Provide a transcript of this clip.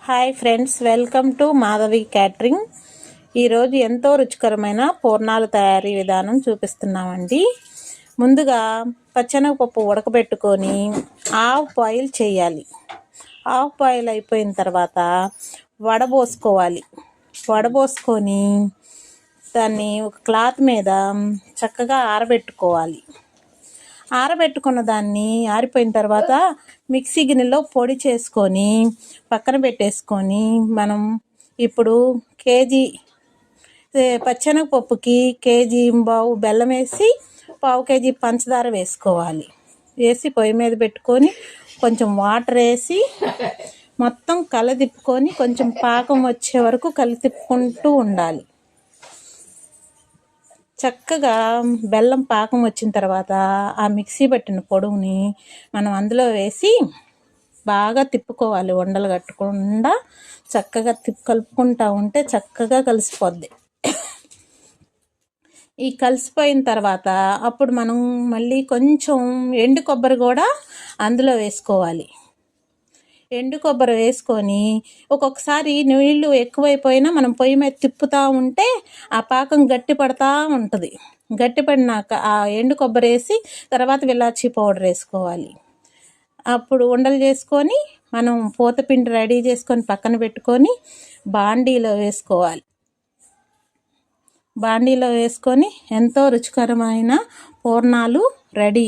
Hi friends, welcome to Madhavi catering. ఈరోజు ఎంతో రుచికరమైన పూర్ణాలు తయారీ విధానం చూపిస్తున్నామండి. ముందుగా పచ్చెనగపప్పు ఉడకబెట్టుకొని హాఫ్ బాయిల్ చేయాలి. హాఫ్ బాయిల్ అయిపోయిన తర్వాత వడబోసుకొని దాన్ని ఒక క్లాత్ మీద చక్కగా ఆరబెట్టుకోవాలి. ఆరబెట్టుకున్న దాన్ని ఆరిపోయిన తర్వాత మిక్సీ గిన్నెలో పొడి చేసుకొని పక్కన పెట్టేసుకొని మనం ఇప్పుడు కేజీ పచ్చెనగపప్పుకి కేజీ బావు బెల్లం వేసి పావు కేజీ పంచదార వేసి పొయ్యి మీద పెట్టుకొని కొంచెం వాటర్ వేసి మొత్తం కలదిప్పుకొని కొంచెం పాకం వచ్చే వరకు తిప్పుకుంటూ ఉండాలి. చక్కగా బెల్లం పాకం వచ్చిన తర్వాత ఆ మిక్సీ పట్టిన పొడుని మనం అందులో వేసి బాగా తిప్పుకోవాలి. ఉండలు కట్టకుండా చక్కగా కలుపుకుంటూ ఉంటే చక్కగా కలిసిపోద్ది. ఈ కలిసిపోయిన తర్వాత అప్పుడు మనం మళ్ళీ కొంచెం ఎండు కొబ్బరి కూడా అందులో వేసుకోవాలి. ఎండు కొబ్బరి వేసుకొని ఒక్కొక్కసారి నీళ్ళు ఎక్కువైపోయినా మనం పొయ్యి మీద తిప్పుతూ ఉంటే ఆ పాకం గట్టి పడతా ఉంటుంది. గట్టి పడినాక ఆ ఎండు కొబ్బరి వేసి తర్వాత ఇలాచీ పౌడర్ వేసుకోవాలి. అప్పుడు ఉండలు చేసుకొని మనం పూతపిండి రెడీ చేసుకొని పక్కన పెట్టుకొని బాండీలో వేసుకొని ఎంతో రుచికరమైన పూర్ణాలు రెడీ.